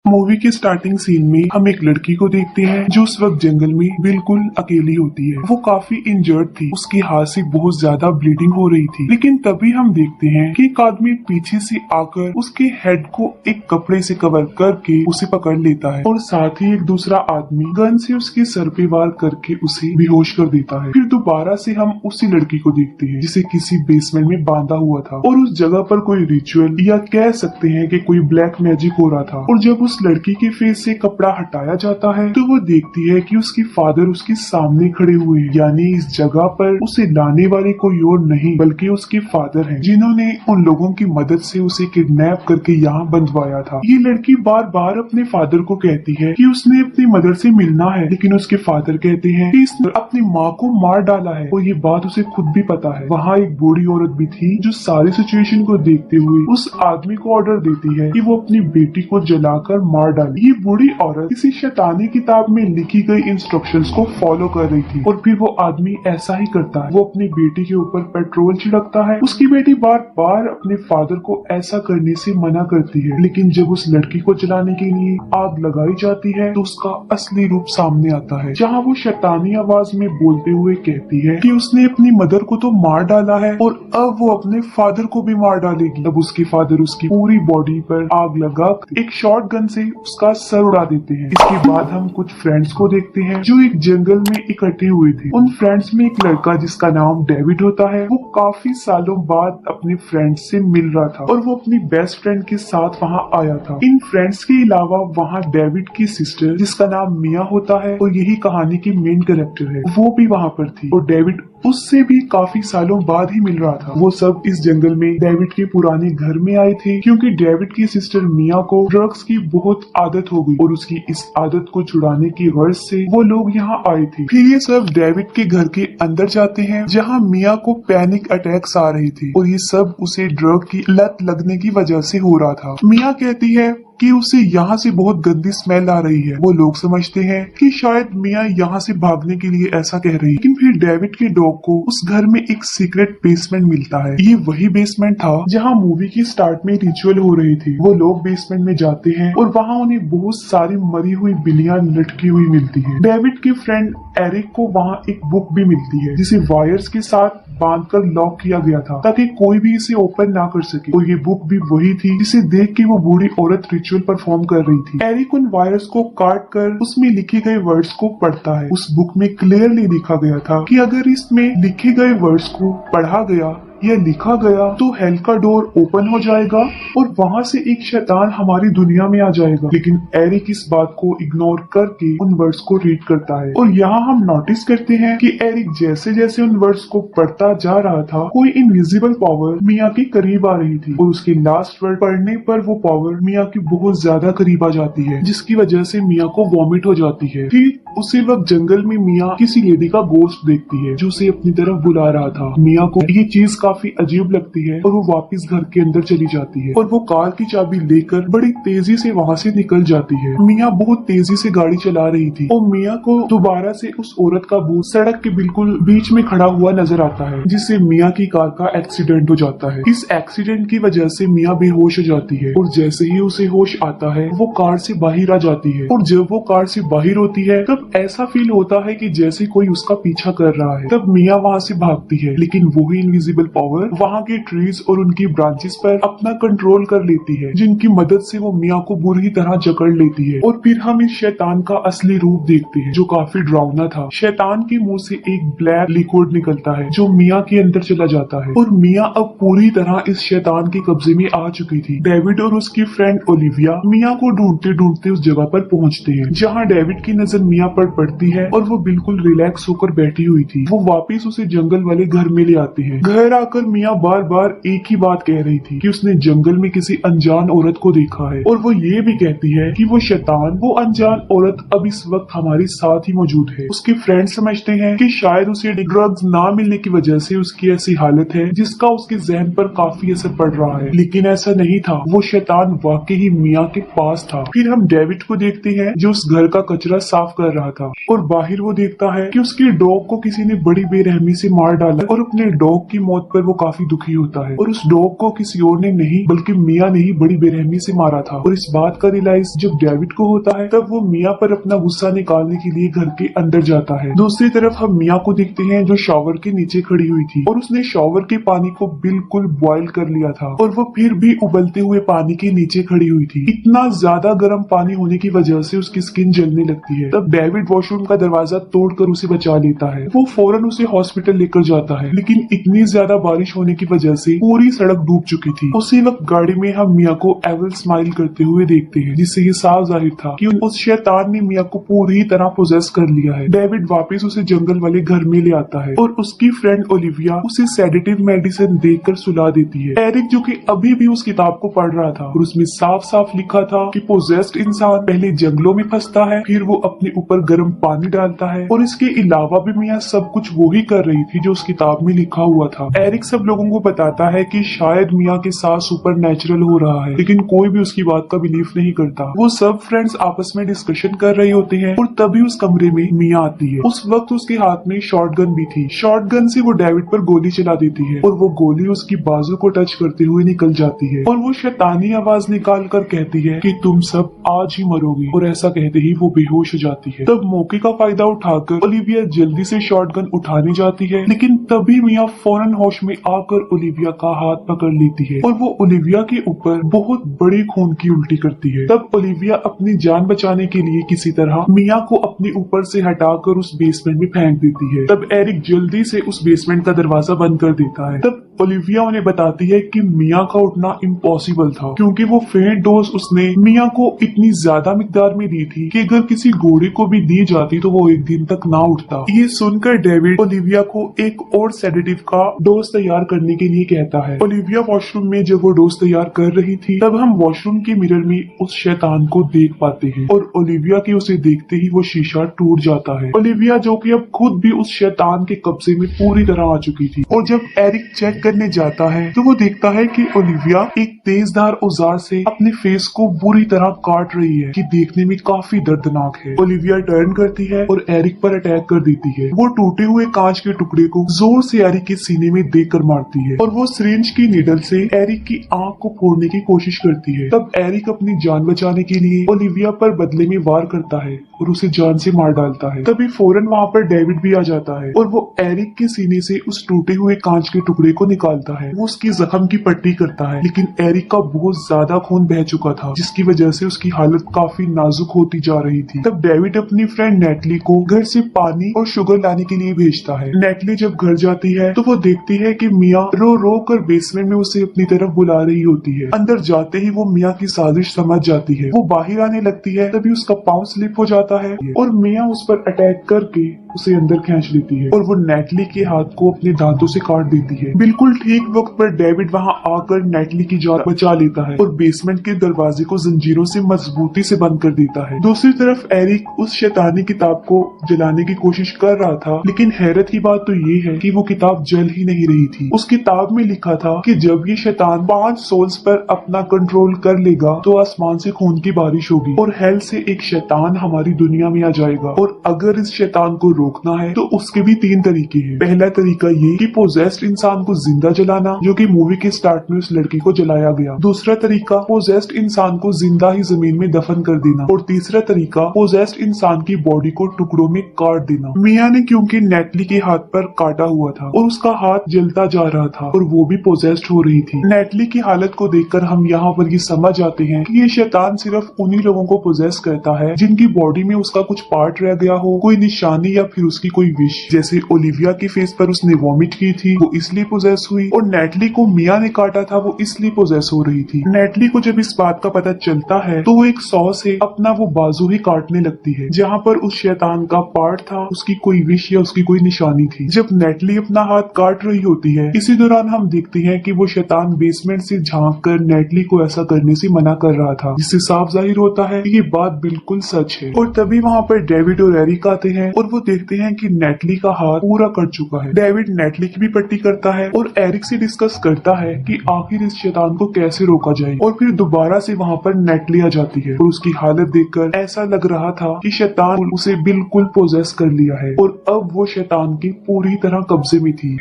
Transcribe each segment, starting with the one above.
Movie के starting scene में हम एक लड़की को देखते हैं जो उस वक्त जंगल में बिल्कुल अकेली होती है। वो काफी इंजर्ड थी, उसके हाथ से बहुत ज्यादा ब्लीडिंग हो रही थी। लेकिन तभी हम देखते हैं कि एक आदमी पीछे से आकर उसके हेड को एक कपड़े से कवर करके उसे पकड़ लेता है और साथ ही एक दूसरा आदमी गन से उसके सर पे वार करके उसे बेहोश कर देता है। फिर दोबारा से हम उसी लड़की को देखते हैं जिसे किसी बेसमेंट में बांधा हुआ था और उस जगह पर कोई रिचुअल या कह सकते हैं कि कोई ब्लैक मैजिक हो रहा था। और जब उस लड़की के फेस से कपड़ा हटाया जाता है तो वो देखती है कि उसकी फादर उसके सामने खड़े हुए हैं, यानी इस जगह पर उसे लाने वाले कोई और नहीं बल्कि उसके फादर हैं, जिन्होंने उन लोगों की मदद से उसे किडनैप करके यहाँ बंधवाया था। ये लड़की बार बार अपने फादर को कहती है कि उसने अपनी मदर से मिलना है, लेकिन उसके फादर कहते हैं कि इसने अपनी माँ को मार डाला है और ये बात उसे खुद भी पता है। वहाँ एक बूढ़ी औरत भी थी जो सारी सिचुएशन को देखते हुए उस आदमी को ऑर्डर देती है कि वो अपनी बेटी को जलाकर मार डाले। ये बूढ़ी औरत किसी शैतानी किताब में लिखी गई इंस्ट्रक्शंस को फॉलो कर रही थी और फिर वो आदमी ऐसा ही करता है। वो अपनी बेटी के ऊपर पेट्रोल छिड़कता है। उसकी बेटी बार बार अपने फादर को ऐसा करने से मना करती है, लेकिन जब उस लड़की को जलाने के लिए आग लगाई जाती है तो उसका असली रूप सामने आता है, जहाँ वो शैतानी आवाज में बोलते हुए कहती है कि उसने अपनी मदर को तो मार डाला है और अब वो अपने फादर को भी मार डालेगी। तब उसके फादर उसकी पूरी बॉडी पर आग लगा एक शॉर्ट गन से उसका सर उड़ा देते हैं। इसके बाद हम कुछ फ्रेंड्स को देखते हैं जो एक जंगल में इकट्ठे हुए थे। उन फ्रेंड्स में एक लड़का जिसका नाम डेविड होता है, वो काफी सालों बाद अपने फ्रेंड्स से मिल रहा था और वो अपनी बेस्ट फ्रेंड के साथ वहाँ आया था। इन फ्रेंड्स के अलावा वहाँ डेविड की सिस्टर जिसका नाम मिया होता है और यही कहानी की मेन कैरेक्टर है, वो भी वहाँ पर थी और डेविड उससे भी काफी सालों बाद ही मिल रहा था। वो सब इस जंगल में डेविड के पुराने घर में आए थे क्योंकि डेविड की सिस्टर मिया को ड्रग्स की बहुत आदत हो गई और उसकी इस आदत को छुड़ाने की गर्ज से वो लोग यहाँ आए थे। फिर ये सब डेविड के घर के अंदर जाते हैं जहाँ मिया को पैनिक अटैक्स आ रही थी और ये सब उसे ड्रग की लत लगने की वजह से हो रहा था। मिया कहती है कि उसे यहाँ से बहुत गंदी स्मेल आ रही है। वो लोग समझते हैं कि शायद मिया यहाँ से भागने के लिए ऐसा कह रही है, लेकिन फिर डेविड के डॉग को उस घर में एक सीक्रेट बेसमेंट मिलता है। ये वही बेसमेंट था जहाँ मूवी की स्टार्ट में रिचुअल हो रही थी। वो लोग बेसमेंट में जाते हैं और वहाँ उन्हें बहुत सारी मरी हुई बिल्लियां लटकी हुई मिलती है। डेविड के फ्रेंड एरिक को वहाँ एक बुक भी मिलती है जिसे वायर्स के साथ बांधकर लॉक किया गया था ताकि कोई भी इसे ओपन ना कर सके और ये बुक भी वही थी जिसे देख के वो बूढ़ी औरत रिचुअल परफॉर्म कर रही थी। एरिक उन वायर्स को काट कर उसमें लिखे गए वर्ड्स को पढ़ता है। उस बुक में क्लियरली लिखा गया था कि अगर इसमें लिखे गए वर्ड्स को पढ़ा गया या लिखा गया तो हेल का डोर ओपन हो जाएगा और वहाँ से एक शैतान हमारी दुनिया में आ जाएगा। लेकिन एरिक इस बात को इग्नोर करके उन वर्ड्स को रीड करता है और यहाँ हम नोटिस करते हैं कि एरिक जैसे जैसे उन वर्ड्स को पढ़ता जा रहा था कोई इनविजिबल पावर मिया के करीब आ रही थी और उसके लास्ट वर्ड पढ़ने पर वो पावर मिया की बहुत ज्यादा करीब आ जाती है, जिसकी वजह से मिया को वॉमिट हो जाती है। फिर उसी वक्त जंगल में मिया किसी लेडी का गोश्त देखती है जो उसे अपनी तरफ बुला रहा था। मिया को ये चीज काफी अजीब लगती है और वो वापस घर के अंदर चली जाती है और वो कार की चाबी लेकर बड़ी तेजी से वहाँ से निकल जाती है। मिया बहुत तेजी से गाड़ी चला रही थी और मिया को दोबारा से उस औरत का भूत सड़क के बिल्कुल बीच में खड़ा हुआ नजर आता है, जिससे मिया की कार का एक्सीडेंट हो जाता है। इस एक्सीडेंट की वजह से मिया बेहोश हो जाती है और जैसे ही उसे होश आता है वो कार से बाहर आ जाती है और जब वो कार से बाहर होती है तब ऐसा फील होता है कि जैसे कोई उसका पीछा कर रहा है। तब मिया वहाँ से भागती है, लेकिन वही इनविजिबल पावर वहाँ के ट्रीज और उनकी ब्रांचेस पर अपना कंट्रोल कर लेती है, जिनकी मदद से वो मिया को बुरी तरह जकड़ लेती है। और फिर हम इस शैतान का असली रूप देखते हैं जो काफी डरावना था। शैतान के मुंह से एक ब्लैक लिक्विड निकलता है जो मिया के अंदर चला जाता है और मिया अब पूरी तरह इस शैतान के कब्जे में आ चुकी थी। डेविड और उसकी फ्रेंड ओलिविया मिया को ढूंढते ढूंढते उस जगह पर पहुँचते हैं जहाँ डेविड की नजर मिया मिया पर पड़ती है और वो बिल्कुल रिलैक्स होकर बैठी हुई थी। वो वापस उसे जंगल वाले घर में ले आते हैं। घर आकर मिया बार बार एक ही बात कह रही थी कि उसने जंगल में किसी अनजान औरत को देखा है, और वो ये भी कहती है कि वो शैतान, वो अनजान औरत अब इस वक्त हमारे साथ ही मौजूद है। उसके फ्रेंड समझते हैं कि शायद उसे ड्रग्स ना मिलने की वजह से उसकी ऐसी हालत है जिसका उसके जहन पर काफी असर पड़ रहा है, लेकिन ऐसा नहीं था। वो शैतान वाकई ही मिया के पास था। फिर हम डेविड को देखते हैं जो उस घर का कचरा साफ कर रहा था, और बाहर वो देखता है कि उसके डॉग को किसी ने बड़ी बेरहमी से मार डाला, और अपने डॉग की मौत पर वो काफी दुखी होता है। और उस डॉग को किसी और ने नहीं बल्कि मिया ने ही बड़ी बेरहमी से मारा था। और इस बात का रियलाइज जब डेविड को होता है तब वो मिया पर अपना गुस्सा निकालने के लिए घर के अंदर जाता है। दूसरी तरफ हम मिया को देखते हैं जो शॉवर के नीचे खड़ी हुई थी, और उसने शॉवर के पानी को बिल्कुल बॉयल कर लिया था, और वो फिर भी उबलते हुए पानी के नीचे खड़ी हुई थी। इतना ज्यादा गर्म पानी होने की वजह से उसकी स्किन जलने लगती है। तब डेविड वॉशरूम का दरवाजा तोड़कर उसे बचा लेता है। वो फौरन उसे हॉस्पिटल लेकर जाता है, लेकिन इतनी ज्यादा बारिश होने की वजह से पूरी सड़क डूब चुकी थी। उसी वक्त गाड़ी में हम मिया को एविल स्माइल करते हुए देखते हैं, जिससे ये साफ जाहिर था कि उस शैतान ने मिया को पूरी तरह पोजेस कर लिया है। डेविड वापस उसे जंगल वाले घर में ले आता है, और उसकी फ्रेंड ओलिविया उसे सेडेटिव मेडिसिन देकर सुला देती है। एरिक जो कि अभी भी उस किताब को पढ़ रहा था, और उसमें साफ साफ लिखा था कि पोजेस्ड इंसान पहले जंगलों में फंसता है, फिर वो अपने ऊपर गर्म पानी डालता है, और इसके अलावा भी मिया सब कुछ वो ही कर रही थी जो उस किताब में लिखा हुआ था। एरिक सब लोगों को बताता है कि शायद मिया के साथ सुपर नेचुरल हो रहा है, लेकिन कोई भी उसकी बात का बिलीव नहीं करता। वो सब फ्रेंड्स आपस में डिस्कशन कर रहे होते हैं, और तभी उस कमरे में मिया आती है। उस वक्त उसके हाथ में शॉटगन भी थी। शॉटगन से वो डेविड पर गोली चला देती है, और वो गोली उसकी बाजू को टच करते हुए निकल जाती है, और वो शैतानी आवाज निकाल कर कहती है कि तुम सब आज ही मरोगे, और ऐसा कहते ही वो बेहोश हो जाती है। तब मौके का फायदा उठाकर ओलिविया जल्दी से शॉटगन उठाने जाती है, लेकिन तभी मिया फौरन होश में आकर ओलिविया का हाथ पकड़ लेती है, और वो ओलिविया के ऊपर बहुत बड़ी खून की उल्टी करती है। तब ओलिविया अपनी जान बचाने के लिए किसी तरह मिया को अपने ऊपर से हटाकर उस बेसमेंट में फेंक देती है। तब एरिक जल्दी से उस बेसमेंट का दरवाजा बंद कर देता है। तब ओलिविया उन्हें बताती है कि मिया का उठना इम्पॉसिबल था, क्योंकि वो फेंट डोज उसने मिया को इतनी ज्यादा मिकदार में दी थी कि अगर किसी घोड़े को भी दी जाती तो वो एक दिन तक ना उठता। ये सुनकर डेविड ओलिविया को एक और सेडेटिव का डोज तैयार करने के लिए कहता है। ओलिविया वॉशरूम में जब वो डोज तैयार कर रही थी, तब हम वॉशरूम के मिरर में उस शैतान को देख पाते हैं, और ओलिविया के उसे देखते ही वो शीशा टूट जाता है। ओलिविया जो कि अब खुद भी उस शैतान के कब्जे में पूरी तरह आ चुकी थी, और जब एरिक चेक करने जाता है तो वो देखता है कि ओलिविया एक तेजधार औजार से अपने फेस को बुरी तरह काट रही है, कि देखने में काफी दर्दनाक है। ओलिविया टर्न करती है और एरिक पर अटैक कर देती है। वो टूटे हुए कांच के टुकड़े को जोर से एरिक के सीने में देकर मारती है, और वो सिरिंज की नीडल से एरिक की आंख को फोड़ने की कोशिश करती है। तब एरिक अपनी जान बचाने के लिए ओलिविया पर बदले में वार करता है और उसे जान से मार डालता है। तभी फौरन वहाँ पर डेविड भी आ जाता है, और वो एरिक के सीने से उस टूटे हुए कांच के टुकड़े को निकालता है। वो उसकी जख्म की पट्टी करता है, लेकिन एरिक का बहुत ज्यादा खून बह चुका था, जिसकी वजह से उसकी हालत काफी नाजुक होती जा रही थी। तब डेविड अपनी फ्रेंड नेटली को घर से पानी और शुगर लाने के लिए भेजता है। नेटली जब घर जाती है तो वो देखती है कि मिया रो रो कर बेसमेंट में उसे अपनी तरफ बुला रही होती है। अंदर जाते ही वो मिया की साजिश समझ जाती है। वो बाहर आने लगती है, तभी उसका पाँव स्लिप हो जाता है, और मिया उस पर अटैक करके उसे अंदर खींच लेती है, और वो नेटली के हाथ को अपने दांतों से काट देती है। बिल्कुल ठीक वक्त पर डेविड वहाँ आकर नेटली की जान बचा लेता है, और बेसमेंट के दरवाजे को जंजीरों से मजबूती से बंद कर देता है। दूसरी तरफ एरिक उस शैतानी किताब को जलाने की कोशिश कर रहा था, लेकिन हैरत की बात तो ये है कि वो किताब जल ही नहीं रही थी। उस किताब में लिखा था कि जब ये शैतान 5 सोल्स पर अपना कंट्रोल कर लेगा तो आसमान से खून की बारिश होगी, और हेल से एक शैतान हमारी दुनिया में आ जाएगा, और अगर इस शैतान को रोकना है तो उसके भी 3 तरीके हैं। पहला तरीका ये कि पोजेस्ड इंसान को जिंदा जलाना, जो कि मूवी के स्टार्ट में उस लड़की को जलाया गया। दूसरा तरीका पोजेस्ड इंसान को जिंदा ही जमीन में दफन कर देना, और तीसरा तरीका पोजेस्ड इंसान की बॉडी को टुकड़ों में काट देना। मिया ने क्योंकि नेटली के हाथ पर काटा हुआ था और उसका हाथ जलता जा रहा था और वो भी पोजेस्ड हो रही थी। नेटली की हालत को देखकर हम यहाँ पर ये समझ आते हैं कि ये शैतान सिर्फ उन्हीं लोगों को पोजेस करता है जिनकी बॉडी में उसका कुछ पार्ट रह गया हो, कोई निशानी या फिर उसकी कोई विश। जैसे ओलिविया के फेस पर उसने वॉमिट की थी, वो इसलिए पोजेस पोजेस हुई और नेटली को मिया ने काटा था वो इसलिए पोजेस हो रही थी। नेटली को जब इस बात का पता चलता है तो वो एक सॉ से अपना वो बाजू ही काटने लगती है जहाँ पर उस शैतान का पार्ट था, उसकी कोई विश या उसकी कोई निशानी थी। जब नेटली अपना हाथ काट रही होती है इसी दौरान हम देखते हैं कि वो शैतान बेसमेंट से झांक कर नेटली को ऐसा करने से मना कर रहा था, जिससे साफ जाहिर होता है कि ये बात बिल्कुल सच है। और तभी वहाँ पर डेविड और एरिक आते हैं और वो देखते हैं कि नेटली का हाथ पूरा कट चुका है। डेविड नेटली की भी पट्टी करता है और एरिक से डिस्कस करता है कि आखिर इस शैतान को कैसे रोका जाए। और फिर दोबारा से वहाँ पर नेटली आ जाती है और उसकी हालत देखकर ऐसा लग रहा था कि शैतान उसे बिल्कुल पोजेस कर लिया है और अब वो शैतान की पूरी तरह कब्जे में थी।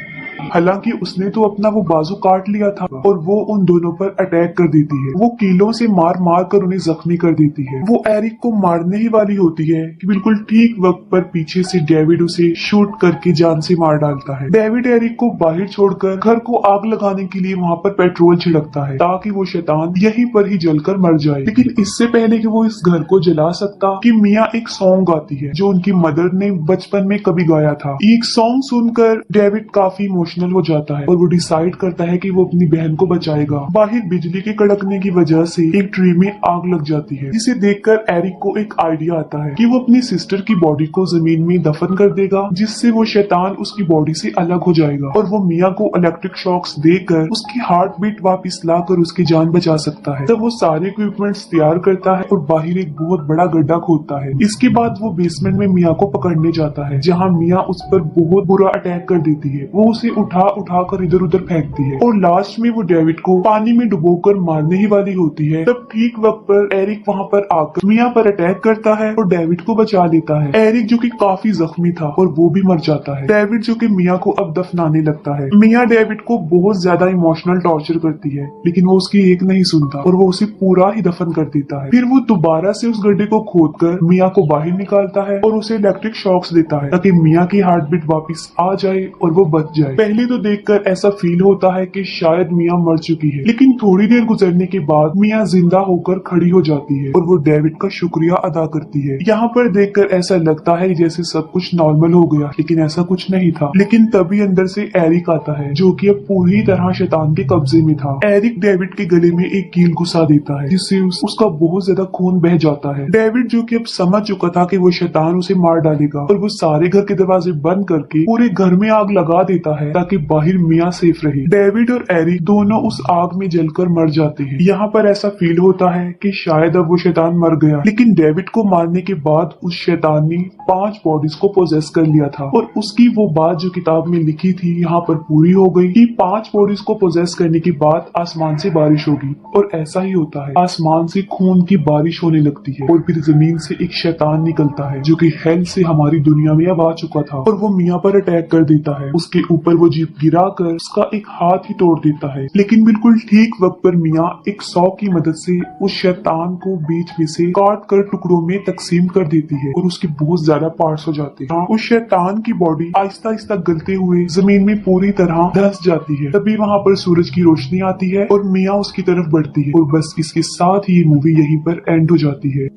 हालांकि उसने तो अपना वो बाजू काट लिया था और वो उन दोनों पर अटैक कर देती है। वो कीलों से मार मार कर उन्हें जख्मी कर देती है। वो एरिक को मारने ही वाली होती है कि बिल्कुल ठीक वक्त पर पीछे से डेविड उसे शूट करके जान से मार डालता है। डेविड एरिक को बाहर छोड़कर घर को आग लगाने के लिए वहाँ पर पेट्रोल छिड़कता है ताकि वो शैतान यहीं पर ही जलकर मर जाए। लेकिन इससे पहले कि वो इस घर को जला सकता कि मिया एक सॉन्ग गाती है जो उनकी मदर ने बचपन में कभी गाया था। एक सॉन्ग सुनकर डेविड काफी इमोशनल हो जाता है और वो डिसाइड करता है कि वो अपनी बहन को बचाएगा। बाहर बिजली के कड़कने की वजह से एक ट्री में आग लग जाती है, जिसे देखकर एरिक को एक आइडिया आता है कि वो अपनी सिस्टर की बॉडी को जमीन में दफन कर देगा, जिससे वो शैतान उसकी बॉडी से अलग हो जाएगा और वो मिया को इलेक्ट्रिक शॉक्स देकर उसकी हार्ट बीट वापिस लाकर उसकी जान बचा सकता है। तब वो सारे इक्विपमेंट्स तैयार करता है और बाहर एक बहुत बड़ा गड्ढा खोदता है। इसके बाद वो बेसमेंट में मिया को पकड़ने जाता है, जहाँ मिया उस पर बहुत बुरा अटैक कर देती है। वो उसे उठा कर इधर उधर फेंकती है और लास्ट में वो डेविड को पानी में डुबोकर मारने ही वाली होती है। तब ठीक वक्त पर एरिक वहाँ पर आकर मिया पर अटैक करता है और डेविड को बचा लेता है। एरिक जो कि काफी जख्मी था और वो भी मर जाता है। डेविड जो कि मिया को अब दफनाने लगता है। मिया डेविड को बहुत ज्यादा इमोशनल टॉर्चर करती है, लेकिन वो उसकी एक नहीं सुनता और वो उसे पूरा ही दफन कर देता है। फिर वो दोबारा से उस गड्ढे को खोदकर मिया को बाहर निकालता है और उसे इलेक्ट्रिक शॉक्स देता है ताकि मिया की हार्ट बीट वापिस आ जाए और वो बच जाए। पहले तो देखकर ऐसा फील होता है कि शायद मिया मर चुकी है, लेकिन थोड़ी देर गुजरने के बाद मिया जिंदा होकर खड़ी हो जाती है और वो डेविड का शुक्रिया अदा करती है। यहाँ पर देखकर ऐसा लगता है जैसे सब कुछ नॉर्मल हो गया, लेकिन ऐसा कुछ नहीं था। लेकिन तभी अंदर से एरिक आता है जो कि अब पूरी तरह शैतान के कब्जे में था। एरिक डेविड के गले में एक कील घुसा देता है, जिससे उसका बहुत ज्यादा खून बह जाता है। डेविड जो कि अब समझ चुका था कि वो शैतान उसे मार डालेगा और वो सारे घर के दरवाजे बंद करके पूरे घर में आग लगा देता है ताकि बाहर मिया सेफ रहे। डेविड और एरिक दोनों उस आग में जलकर मर जाते हैं। यहाँ पर ऐसा फील होता है कि शायद अब वो शैतान मर गया, लेकिन डेविड को मारने के बाद उस शैतान ने 5 बॉडीज को पोजेस कर लिया था और उसकी वो बात जो किताब में लिखी थी यहाँ पर पूरी हो गई कि 5 बॉडीज को पोजेस करने के बाद आसमान से बारिश होगी। और ऐसा ही होता है, आसमान से खून की बारिश होने लगती है और फिर जमीन से एक शैतान निकलता है जो कि हेल से हमारी दुनिया में अब आ चुका था और वो मिया पर अटैक कर देता है। उसके ऊपर वो जीप गिराकर उसका एक हाथ ही तोड़ देता है, लेकिन बिल्कुल ठीक वक्त पर मिया एक सॉ की मदद से उस शैतान को बीच में से काट कर टुकड़ों में तकसीम कर देती है और उसके बहुत ज्यादा पार्ट्स हो जाते हैं। उस शैतान की बॉडी आहिस्ता आहिस्ता गलते हुए जमीन में पूरी तरह धंस जाती है। तभी वहाँ पर सूरज की रोशनी आती है और मिया उसकी तरफ बढ़ती है और बस इसके साथ ही ये मूवी यहीं पर एंड हो जाती है।